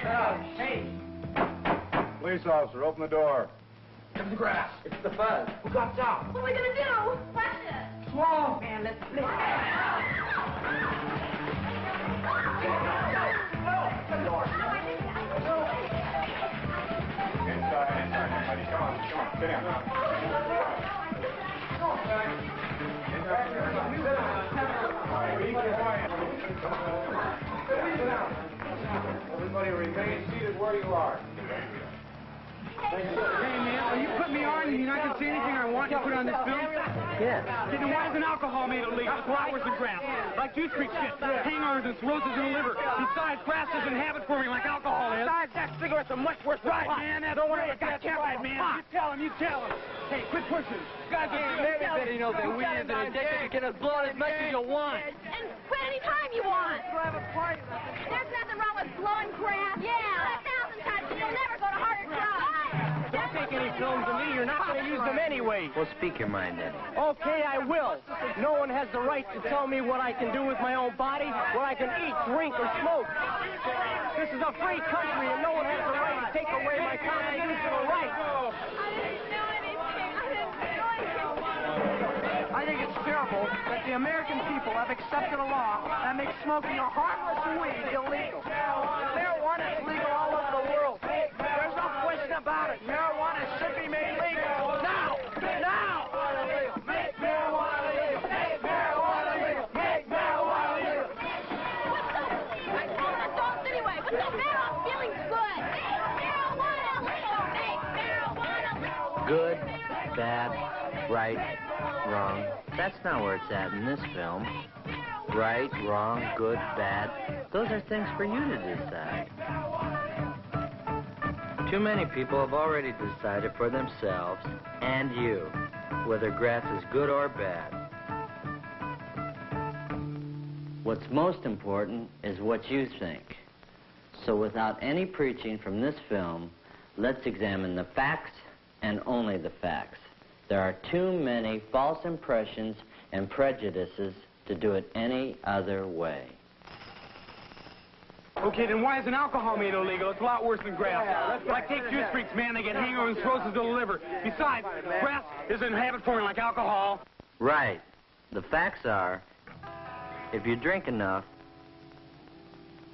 Hey! Police officer, open the door. It's the grass. It's the fuzz. Who got down? What are we gonna do? Watch it. Whoa, man, let's play. Inside, everybody. Come on, sit down. Everybody remain seated where you are. Hey, man, are you putting me on? You mean I can say anything I want to put on this film? Yeah. Then why isn't alcohol made illegal? Flowers and grass. Like juice freak shit. Hang-ons and cirrhosis in the liver. Besides, grass doesn't have it for me like alcohol is. Besides, that cigarette's a much worse Right, man. Don't worry. I got right, man. You tell him. Hey, quit pushing. Guys, Everybody knows that weed is an addiction. You can blow it as much as you want. And quit any time you want. There's nothing wrong with blowing grass. Yeah. 1,000 times, and you'll never go to harder drugs. Don't take any films of me. You're not going to use them anyway. Well, speak your mind, then. Okay, I will. No one has the right to tell me what I can do with my own body, what I can eat, drink, or smoke. This is a free country, and no one has the right to take away my constitutional rights. I didn't do anything. I think it's terrible that the American people have accepted a law that makes smoking a harmless weed illegal. Marijuana is legal all over the world. There's no question about it. Marijuana should be made legal. Now! Now! Make marijuana legal! Make marijuana legal! Make marijuana legal! I told adults anyway. What's the matter? I'm feeling good. Make marijuana legal. Make marijuana legal. Good, bad, right, wrong. That's not where it's at in this film. Right, wrong, good, bad. Those are things for you to decide. Too many people have already decided for themselves, and you, whether grass is good or bad. What's most important is what you think. So without any preaching from this film, let's examine the facts and only the facts. There are too many false impressions and prejudices to do it any other way. Okay, then why isn't alcohol made illegal? It's a lot worse than grass. Like take juice freaks, man, they get hangovers and cirrhosis of the liver. Besides, grass isn't habit forming like alcohol. Right. The facts are, if you drink enough,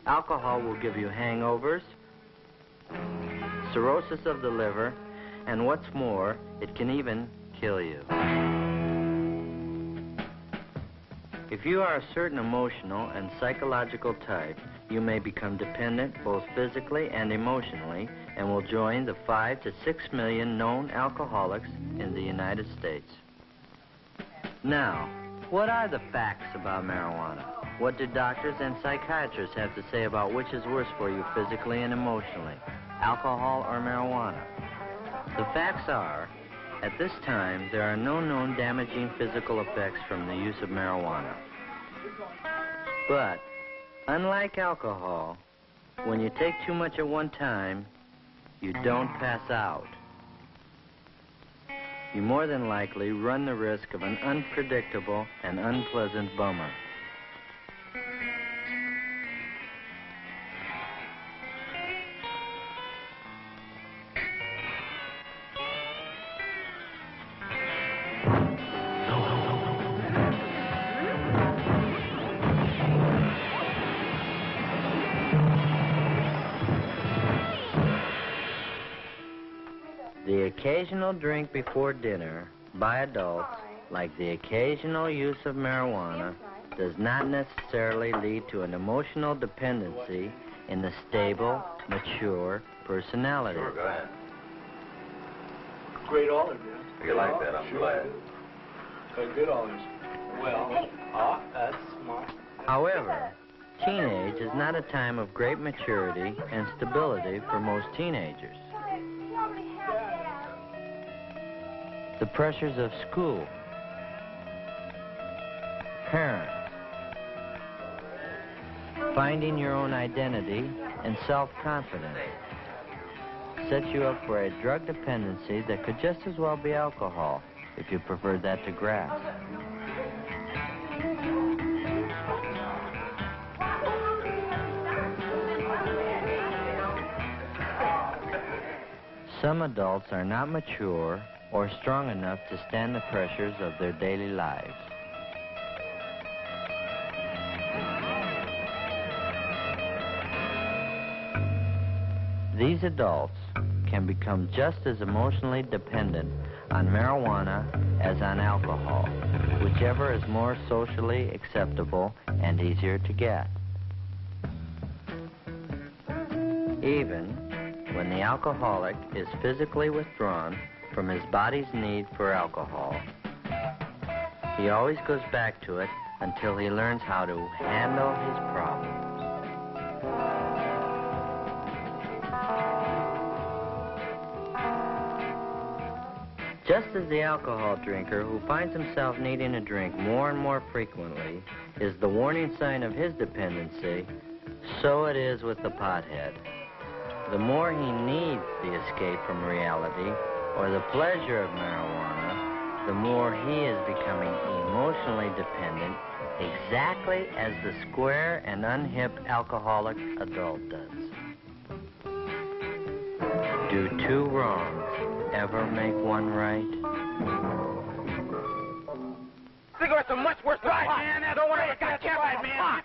alcohol will give you hangovers, cirrhosis of the liver, and what's more, it can even kill you. If you are a certain emotional and psychological type, you may become dependent both physically and emotionally and will join the 5 to 6 million known alcoholics in the United States. Now, what are the facts about marijuana? What do doctors and psychiatrists have to say about which is worse for you physically and emotionally, alcohol or marijuana? The facts are, at this time, there are no known damaging physical effects from the use of marijuana. But, unlike alcohol, when you take too much at one time, you don't pass out. You more than likely run the risk of an unpredictable and unpleasant bummer. The occasional drink before dinner by adults, like the occasional use of marijuana, does not necessarily lead to an emotional dependency in the stable, mature personality. Sure, go ahead. Great olive, yeah. If you like that, I'm glad. Good olives. Well, that's smart. However, teenage is not a time of great maturity and stability for most teenagers. The pressures of school, parents, finding your own identity and self-confidence set you up for a drug dependency that could just as well be alcohol if you preferred that to grass. Some adults are not mature or strong enough to stand the pressures of their daily lives. These adults can become just as emotionally dependent on marijuana as on alcohol, whichever is more socially acceptable and easier to get. Even when the alcoholic is physically withdrawn from his body's need for alcohol, he always goes back to it until he learns how to handle his problems. Just as the alcohol drinker who finds himself needing a drink more and more frequently is the warning sign of his dependency, so it is with the pothead. The more he needs the escape from reality or the pleasure of marijuana, the more he is becoming emotionally dependent, exactly as the square and unhip alcoholic adult does. Do two wrongs ever make one right? Cigarettes are much worse than pot. Man, no one ever got cancer, man.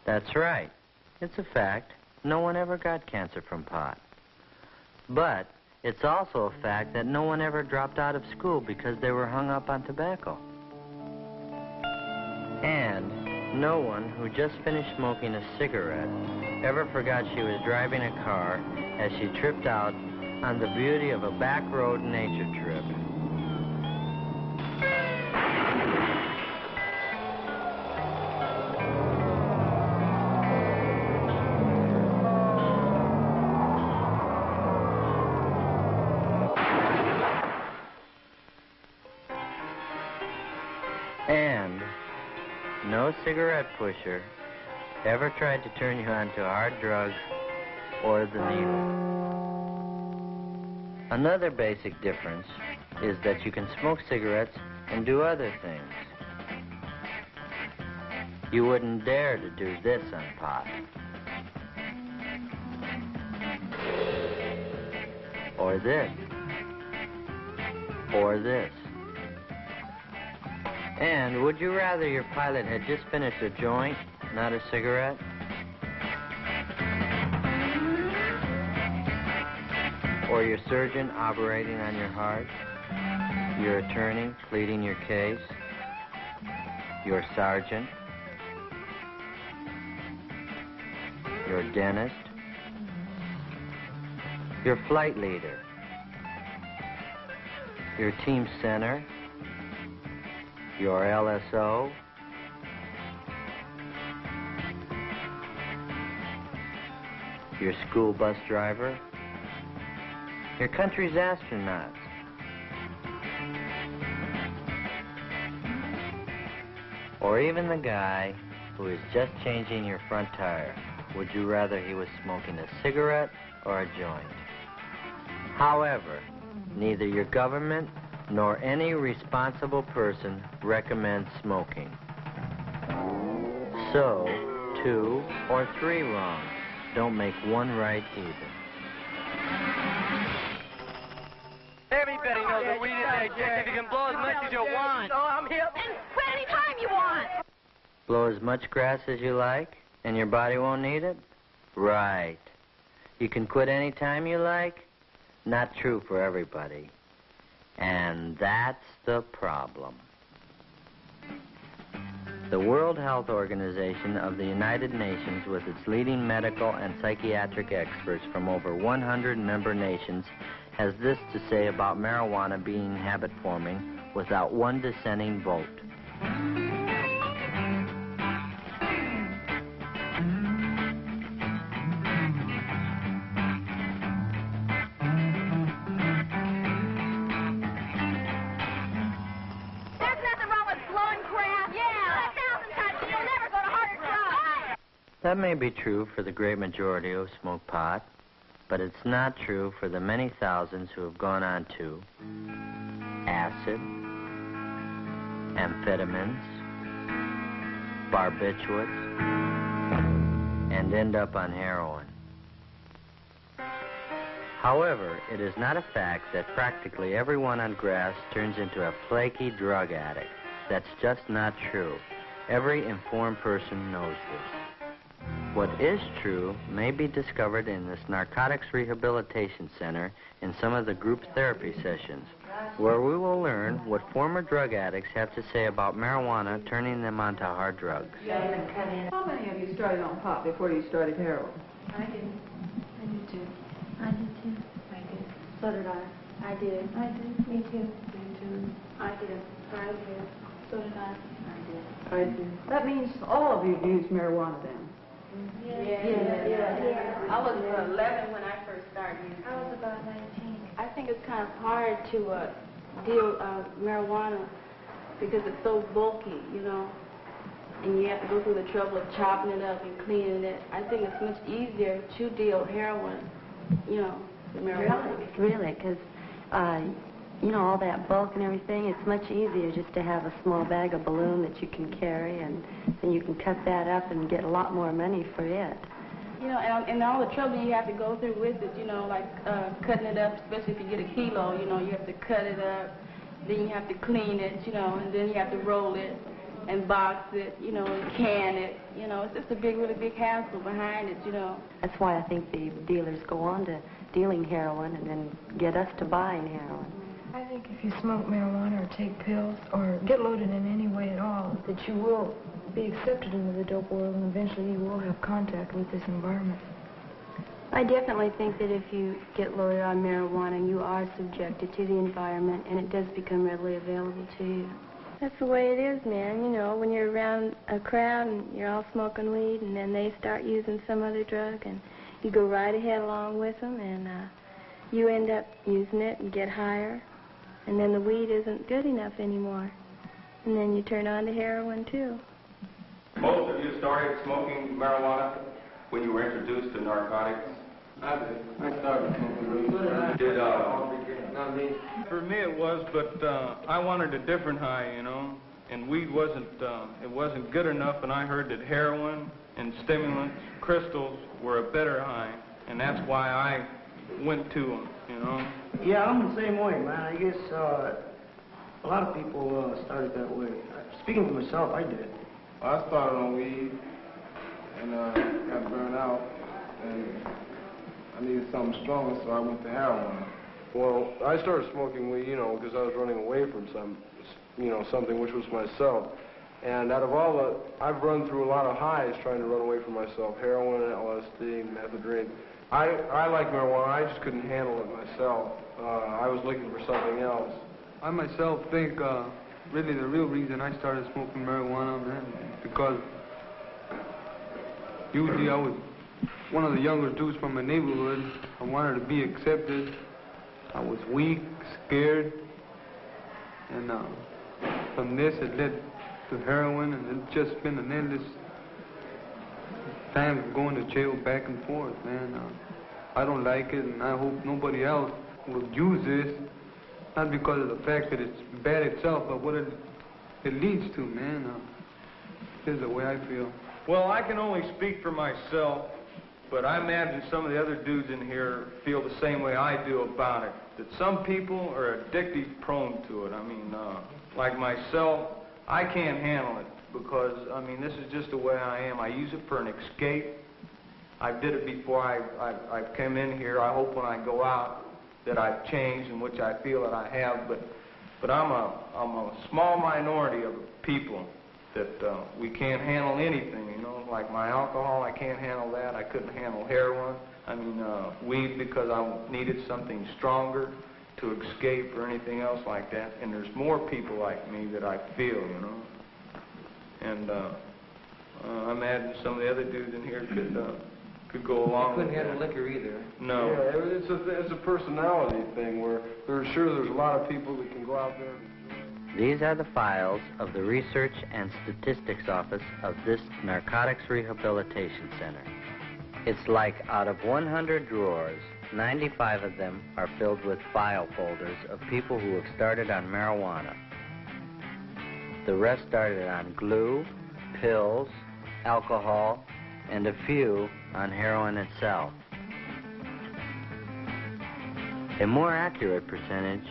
That's right. It's a fact. No one ever got cancer from pot. But it's also a fact that no one ever dropped out of school because they were hung up on tobacco. And no one who just finished smoking a cigarette ever forgot she was driving a car as she tripped out on the beauty of a back road nature trip. And no cigarette pusher ever tried to turn you onto hard drugs or the needle. Another basic difference is that you can smoke cigarettes and do other things. You wouldn't dare to do this on pot. Or this. Or this. And would you rather your pilot had just finished a joint, not a cigarette? Or your surgeon operating on your heart? Your attorney pleading your case? Your sergeant? Your dentist? Your flight leader? Your team center? Your LSO? Your school bus driver? Your country's astronauts? Or even the guy who is just changing your front tire? Would you rather he was smoking a cigarette or a joint? However, neither your government nor any responsible person recommends smoking. So, 2 or 3 wrongs don't make one right either. Everybody knows that weed is addictive. You can blow as much as you want. Oh, I'm here. And quit any time you want. Blow as much grass as you like, and your body won't need it? Right. You can quit any time you like? Not true for everybody. And that's the problem. The World Health Organization of the United Nations, with its leading medical and psychiatric experts from over 100 member nations, has this to say about marijuana being habit-forming without one dissenting vote. There's nothing wrong with blowing crap. Yeah. 1,000 times and you'll never go to harder drugs. That may be true for the great majority who smoke pot, but it's not true for the many thousands who have gone on to acid, amphetamines, barbiturates, and end up on heroin. However, it is not a fact that practically everyone on grass turns into a flaky drug addict. That's just not true. Every informed person knows this. What is true may be discovered in this Narcotics Rehabilitation Center in some of the group therapy sessions, where we will learn what former drug addicts have to say about marijuana turning them onto hard drugs. How many of you started on pot before you started heroin? I did. I did too. I did too. I did. So did I. I did. I did. Me too. Me too. I did. I did. So did I. I did. That means all of you have used marijuana then. Yeah. I was 11 when I first started using. I was about 19. I think it's kind of hard to deal marijuana because it's so bulky, you know, and you have to go through the trouble of chopping it up and cleaning it. I think it's much easier to deal heroin, you know, than marijuana. Really, because, you know, all that bulk and everything, it's much easier just to have a small bag of balloon that you can carry, and then you can cut that up and get a lot more money for it. You know, and all the trouble you have to go through with it, you know, like cutting it up, especially if you get a kilo, you know, you have to cut it up, then you have to clean it, you know, and then you have to roll it and box it, you know, and can it. You know, it's just a big, really big hassle behind it, you know. That's why I think the dealers go on to dealing heroin and then get us to buying heroin. I think if you smoke marijuana or take pills or get loaded in any way at all, that you will be accepted into the dope world and eventually you will have contact with this environment. I definitely think that if you get loaded on marijuana, you are subjected to the environment and it does become readily available to you. That's the way it is, man. You know, when you're around a crowd and you're all smoking weed and then they start using some other drug and you go right ahead along with them and you end up using it and get higher. And then the weed isn't good enough anymore. And then you turn on to heroin, too. Most of you started smoking marijuana when you were introduced to narcotics? I did. I started smoking weed. Did, Not me. For me it was, but I wanted a different high, you know. And weed wasn't, it wasn't good enough, and I heard that heroin and stimulants, crystals, were a better high. And that's why I went to them, you know. Yeah, I'm the same way, man. I guess a lot of people started that way. Speaking for myself, I did. I started on weed and got burned out, and I needed something stronger, so I went to heroin. Well, I started smoking weed, you know, because I was running away from something which was myself. And out of all the, I've run through a lot of highs trying to run away from myself: heroin, LSD, methadone. I like marijuana. I just couldn't handle it myself. I was looking for something else. I myself think really the real reason I started smoking marijuana, man, because usually I was one of the younger dudes from my neighborhood. I wanted to be accepted. I was weak, scared, and from this it led to heroin, and it's just been an endless time of going to jail back and forth, man. I don't like it, and I hope nobody else will use this, not because of the fact that it's bad itself, but what it leads to, man. This is the way I feel. Well, I can only speak for myself, but I imagine some of the other dudes in here feel the same way I do about it, that some people are addictive prone to it. I mean, like myself, I can't handle it because, I mean, this is just the way I am. I use it for an escape. I did it before I came in here. I hope when I go out that I've changed, in which I feel that I have, but I'm a small minority of people that we can't handle anything, you know. Like my alcohol, I can't handle that. I couldn't handle heroin. I mean, weed because I needed something stronger to escape or anything else like that. And there's more people like me that I feel, you know. And I imagine some of the other dudes in here could go along with that. Couldn't handle liquor either. No. Yeah, it's a personality thing where there's a lot of people that can go out there. These are the files of the Research and Statistics Office of this Narcotics Rehabilitation Center. It's like out of 100 drawers, 95 of them are filled with file folders of people who have started on marijuana. The rest started on glue, pills, alcohol, and a few on heroin itself. A more accurate percentage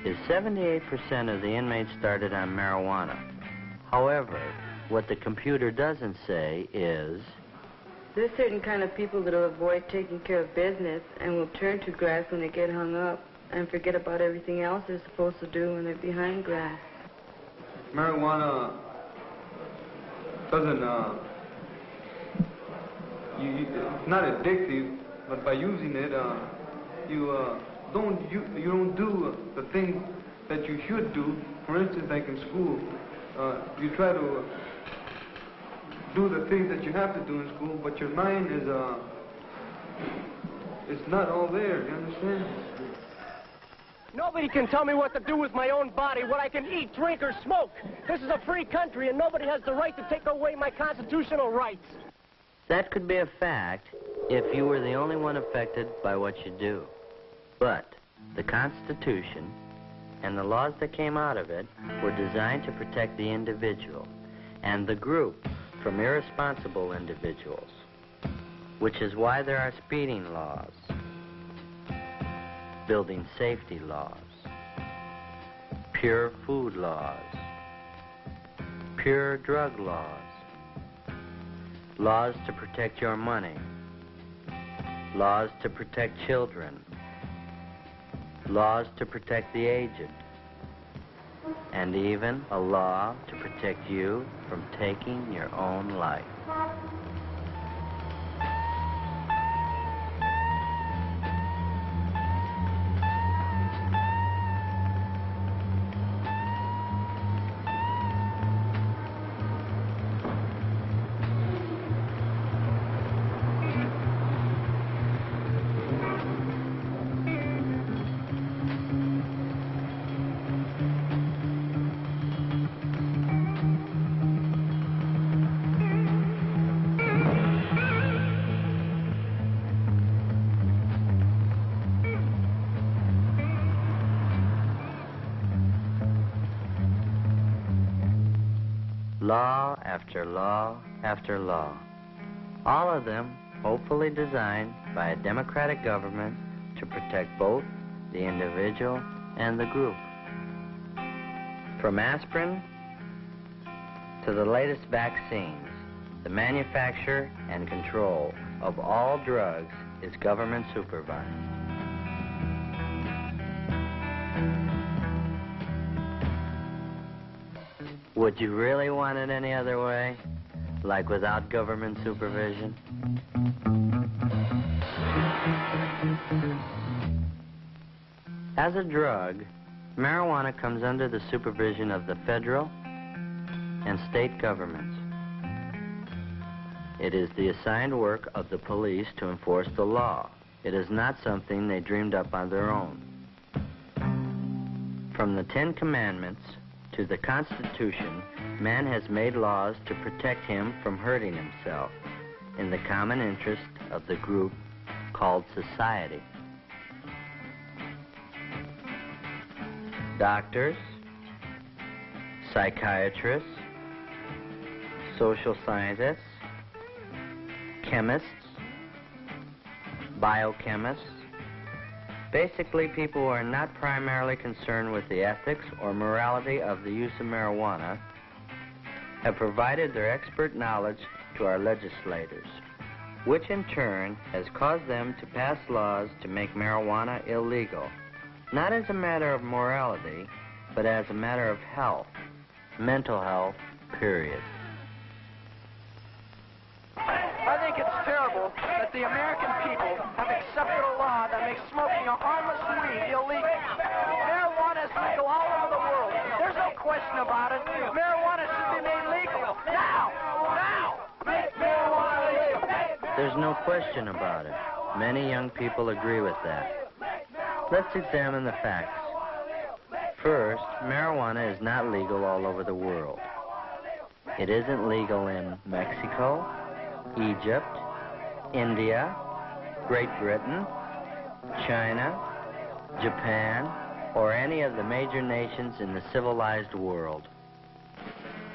is 78% of the inmates started on marijuana. However, what the computer doesn't say is... There's certain kind of people that will avoid taking care of business and will turn to grass when they get hung up and forget about everything else they're supposed to do when they're behind grass. Marijuana doesn't, it's not addictive, but by using it, you don't do the things that you should do. For instance, like in school, you try to do the things that you have to do in school, but your mind is, it's not all there, you understand? Nobody can tell me what to do with my own body, what I can eat, drink, or smoke. This is a free country, and nobody has the right to take away my constitutional rights. That could be a fact if you were the only one affected by what you do. But the Constitution and the laws that came out of it were designed to protect the individual and the group from irresponsible individuals, which is why there are speeding laws, building safety laws, pure food laws, pure drug laws, laws to protect your money, laws to protect children, laws to protect the aged, and even a law to protect you from taking your own life. Law after law after law, all of them hopefully designed by a democratic government to protect both the individual and the group. From aspirin to the latest vaccines, the manufacture and control of all drugs is government supervised. Would you really want it any other way? Like without government supervision? As a drug, marijuana comes under the supervision of the federal and state governments. It is the assigned work of the police to enforce the law. It is not something they dreamed up on their own. From the Ten Commandments to the Constitution, man has made laws to protect him from hurting himself in the common interest of the group called society. Doctors, psychiatrists, social scientists, chemists, biochemists, basically people who are not primarily concerned with the ethics or morality of the use of marijuana, have provided their expert knowledge to our legislators, which in turn has caused them to pass laws to make marijuana illegal, not as a matter of morality, but as a matter of health, mental health, period. I think it's terrible that the American people have accepted a law that makes smoking a harmless weed illegal. Marijuana is legal all over the world. There's no question about it. Marijuana should be made legal. Now! Now! Make marijuana legal! There's no question about it. Many young people agree with that. Let's examine the facts. First, marijuana is not legal all over the world. It isn't legal in Mexico, Egypt, India, Great Britain, China, Japan, or any of the major nations in the civilized world.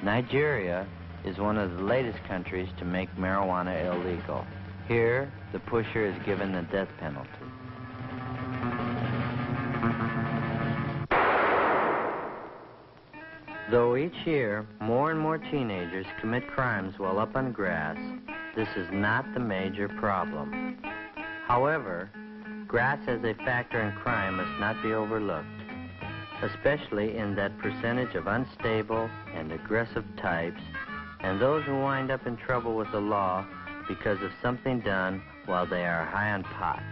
Nigeria is one of the latest countries to make marijuana illegal. Here, the pusher is given the death penalty. Though each year more and more teenagers commit crimes while up on grass, this is not the major problem. However, grass as a factor in crime must not be overlooked, especially in that percentage of unstable and aggressive types and those who wind up in trouble with the law because of something done while they are high on pot.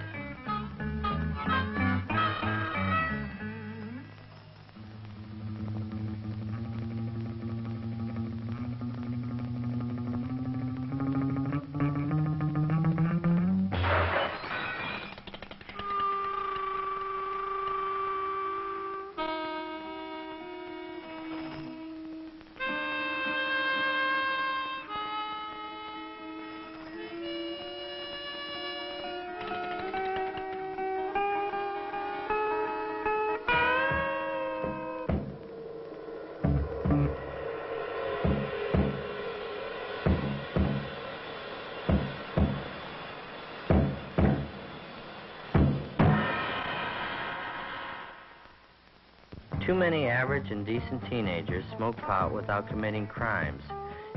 Too many average and decent teenagers smoke pot without committing crimes,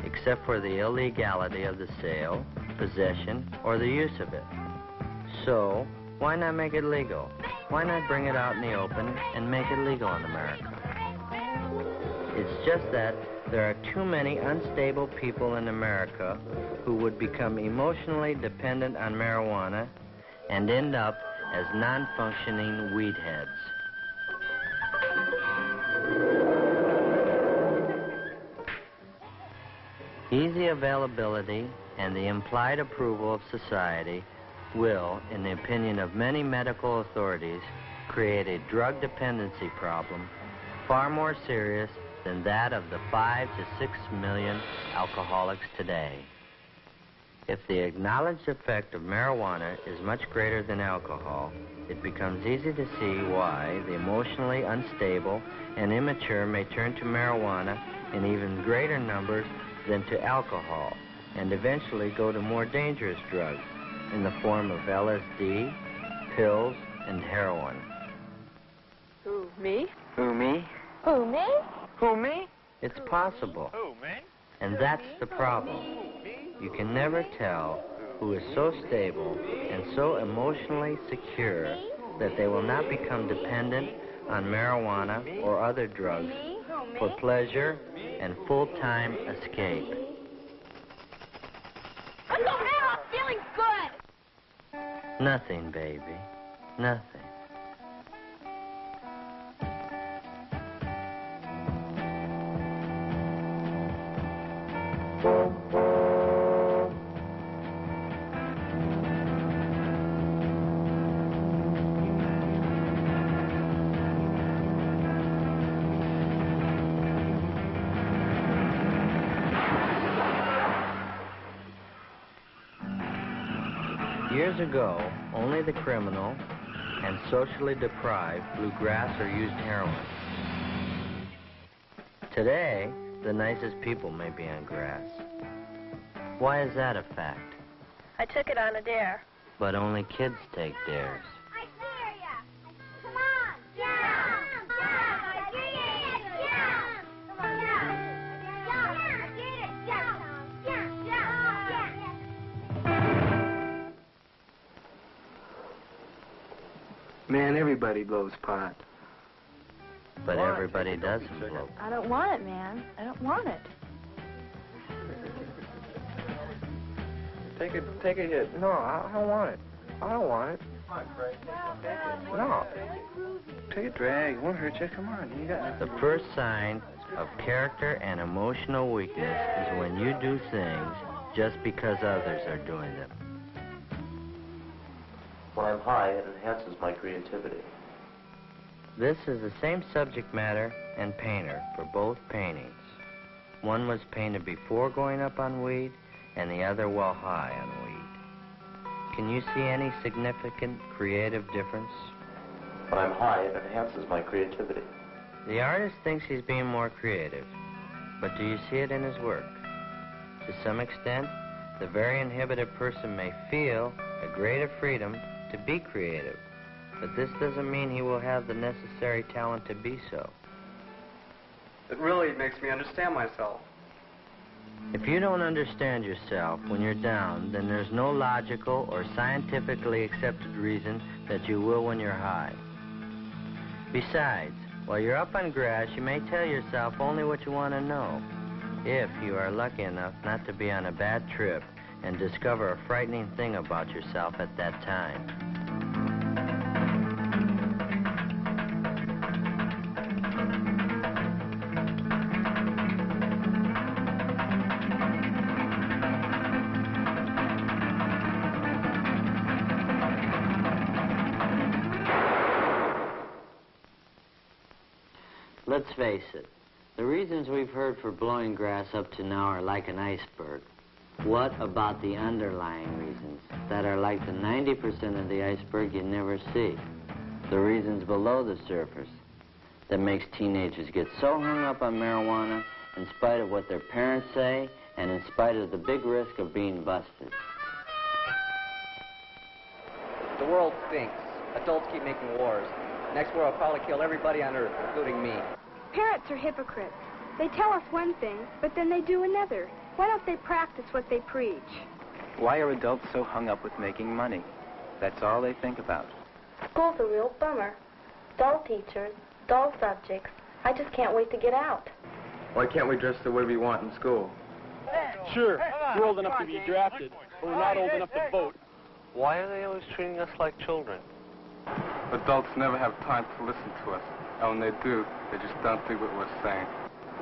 except for the illegality of the sale, possession, or the use of it. So, why not make it legal? Why not bring it out in the open and make it legal in America? It's just that there are too many unstable people in America who would become emotionally dependent on marijuana and end up as non-functioning weed heads. Easy availability and the implied approval of society will, in the opinion of many medical authorities, create a drug dependency problem far more serious than that of the 5 to 6 million alcoholics today. If the acknowledged effect of marijuana is much greater than alcohol, it becomes easy to see why the emotionally unstable and immature may turn to marijuana in even greater numbers than to alcohol, and eventually go to more dangerous drugs in the form of LSD, pills, and heroin. Who, me? Who, me? Who, me? Who, me? It's possible. Who, me? And that's the problem. You can never tell who is so stable and so emotionally secure that they will not become dependent on marijuana or other drugs for pleasure and full-time escape. What's the matter? I'm feeling good. Nothing, baby. Nothing. Years ago, only the criminal and socially deprived blew grass or used heroin. Today, the nicest people may be on grass. Why is that a fact? I took it on a dare. But only kids take dares. I dare ya! Come on! Jump! Jump! Get it! Jump! Come on, jump! Get it! Jump! Jump! Jump! Man, everybody blows pot. But everybody doesn't blow. I don't want it, man. I don't want it. Take a hit. No, I don't want it. I don't want it. No. Take a drag. It won't hurt you. Come on. You got The first sign of character and emotional weakness is when you do things just because others are doing them. When I'm high, it enhances my creativity. This is the same subject matter and painter for both paintings. One was painted before going up on weed, and the other while high on weed. Can you see any significant creative difference? When I'm high, it enhances my creativity. The artist thinks he's being more creative, but do you see it in his work? To some extent, the very inhibited person may feel a greater freedom to be creative, but this doesn't mean he will have the necessary talent to be so. It really makes me understand myself. If you don't understand yourself when you're down, then there's no logical or scientifically accepted reason that you will when you're high. Besides, while you're up on grass, you may tell yourself only what you want to know, if you are lucky enough not to be on a bad trip and discover a frightening thing about yourself at that time. Let's face it, the reasons we've heard for blowing grass up to now are like an iceberg. What about the underlying reasons that are like the 90% of the iceberg you never see? The reasons below the surface that makes teenagers get so hung up on marijuana in spite of what their parents say and in spite of the big risk of being busted. The world stinks. Adults keep making wars. Next war will probably kill everybody on Earth, including me. Parents are hypocrites. They tell us one thing, but then they do another. Why don't they practice what they preach? Why are adults so hung up with making money? That's all they think about. School's a real bummer. Dull teachers, dull subjects. I just can't wait to get out. Why can't we dress the way we want in school? Sure, we're old enough to be drafted, but we're not old enough to vote. Why are they always treating us like children? Adults never have time to listen to us. And when they do, they just don't do what we're saying.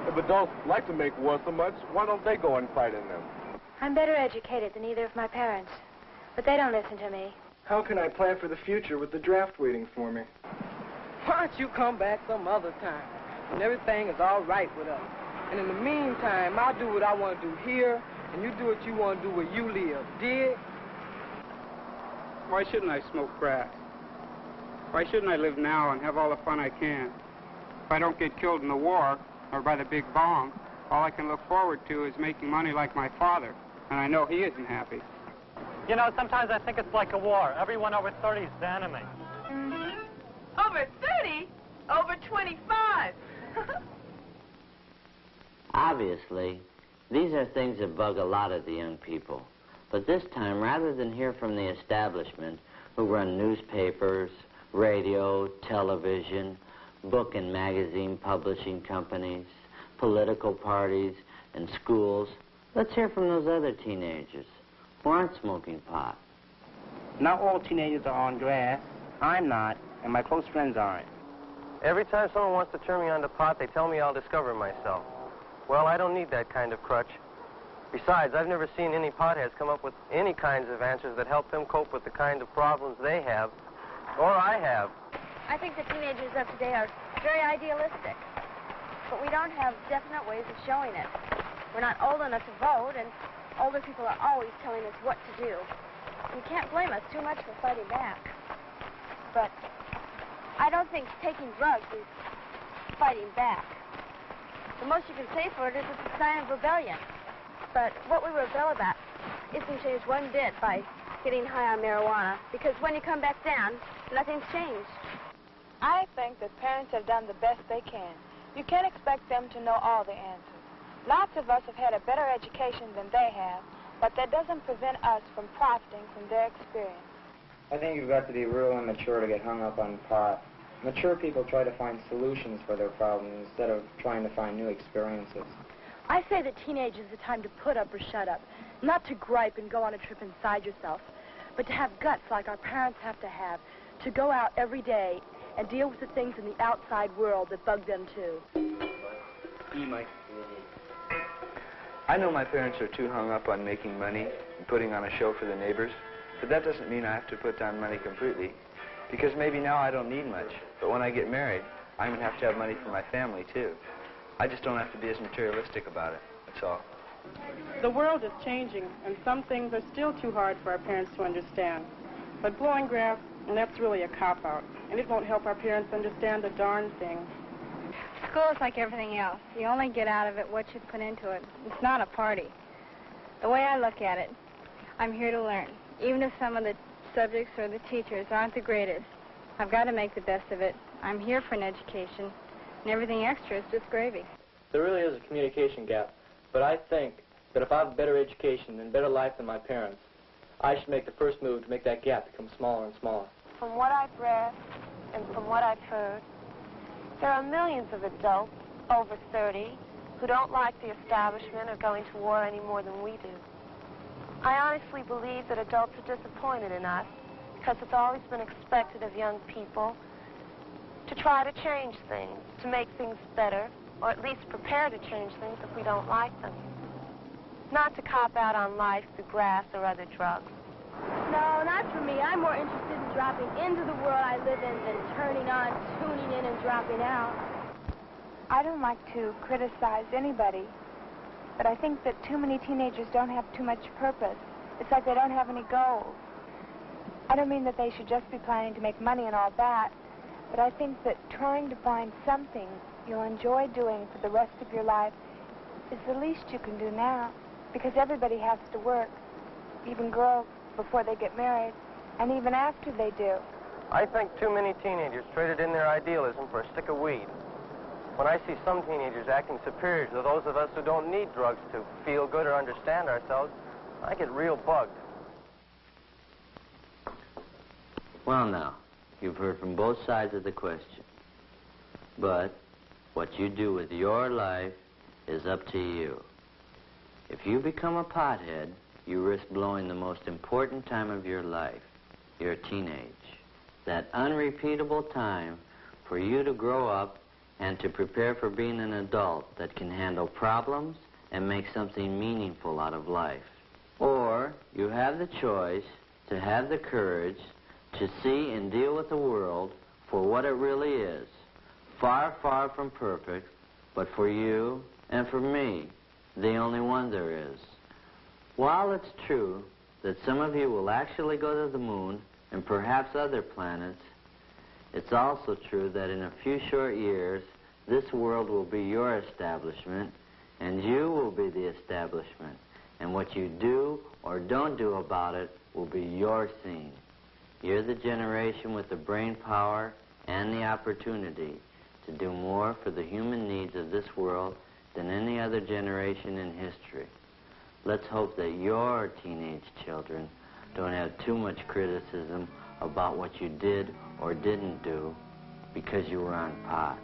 If adults like to make war so much, why don't they go and fight in them? I'm better educated than either of my parents, but they don't listen to me. How can I plan for the future with the draft waiting for me? Why don't you come back some other time when everything is all right with us? And in the meantime, I'll do what I want to do here, and you do what you want to do where you live. Dig? Why shouldn't I smoke grass? Why shouldn't I live now and have all the fun I can? If I don't get killed in the war or by the big bomb, all I can look forward to is making money like my father, and I know he isn't happy. You know, sometimes I think it's like a war. Everyone over 30 is the enemy. Over 30? Over 25. Obviously, these are things that bug a lot of the young people. But this time, rather than hear from the establishment, who run newspapers, radio, television, book and magazine publishing companies, political parties, and schools, let's hear from those other teenagers who aren't smoking pot. Not all teenagers are on grass. I'm not, and my close friends aren't. Every time someone wants to turn me on to pot, they tell me I'll discover myself. Well, I don't need that kind of crutch. Besides, I've never seen any potheads come up with any kinds of answers that help them cope with the kind of problems they have, or I have. I think the teenagers of today are very idealistic, but we don't have definite ways of showing it. We're not old enough to vote, and older people are always telling us what to do. You can't blame us too much for fighting back. But I don't think taking drugs is fighting back. The most you can say for it is it's a sign of rebellion. But what we rebel about isn't changed one bit by getting high on marijuana, because when you come back down, nothing's changed. I think that parents have done the best they can. You can't expect them to know all the answers. Lots of us have had a better education than they have, but that doesn't prevent us from profiting from their experience. I think you've got to be real immature to get hung up on pot. Mature people try to find solutions for their problems instead of trying to find new experiences. I say that teenage is the time to put up or shut up, not to gripe and go on a trip inside yourself, but to have guts like our parents have to have, to go out every day and deal with the things in the outside world that bug them too. Mike. I know my parents are too hung up on making money and putting on a show for the neighbors, but that doesn't mean I have to put down money completely, because maybe now I don't need much, but when I get married, I'm going to have to have money for my family too. I just don't have to be as materialistic about it, that's all. The world is changing, and some things are still too hard for our parents to understand. But blowing grass, and that's really a cop-out, and it won't help our parents understand a darn thing. School is like everything else. You only get out of it what you put into it. It's not a party. The way I look at it, I'm here to learn. Even if some of the subjects or the teachers aren't the greatest, I've got to make the best of it. I'm here for an education, and everything extra is just gravy. there really is a communication gap. But I think that if I have better education and better life than my parents, I should make the first move to make that gap become smaller and smaller. From what I've read and from what I've heard, there are millions of adults over 30 who don't like the establishment or going to war any more than we do. I honestly believe that adults are disappointed in us because it's always been expected of young people to try to change things, to make things better, or at least prepare to change things if we don't like them. Not to cop out on life through grass or other drugs. No, not for me. I'm more interested in dropping into the world I live in than turning on, tuning in, and dropping out. I don't like to criticize anybody, but I think that too many teenagers don't have too much purpose. It's like they don't have any goals. I don't mean that they should just be planning to make money and all that, but I think that trying to find something you'll enjoy doing for the rest of your life is the least you can do now, because everybody has to work, even girls before they get married, and even after they do. I think too many teenagers traded in their idealism for a stick of weed. When I see some teenagers acting superior to those of us who don't need drugs to feel good or understand ourselves, I get real bugged. Well, now, you've heard from both sides of the question. But what you do with your life is up to you. If you become a pothead, you risk blowing the most important time of your life, your teenage. That unrepeatable time for you to grow up and to prepare for being an adult that can handle problems and make something meaningful out of life. Or you have the choice to have the courage to see and deal with the world for what it really is. Far, far from perfect, but for you and for me, the only one there is. While it's true that some of you will actually go to the moon and perhaps other planets, it's also true that in a few short years, this world will be your establishment, and you will be the establishment. And what you do or don't do about it will be your scene. You're the generation with the brain power and the opportunity to do more for the human needs of this world than any other generation in history. Let's hope that your teenage children don't have too much criticism about what you did or didn't do because you were on pot.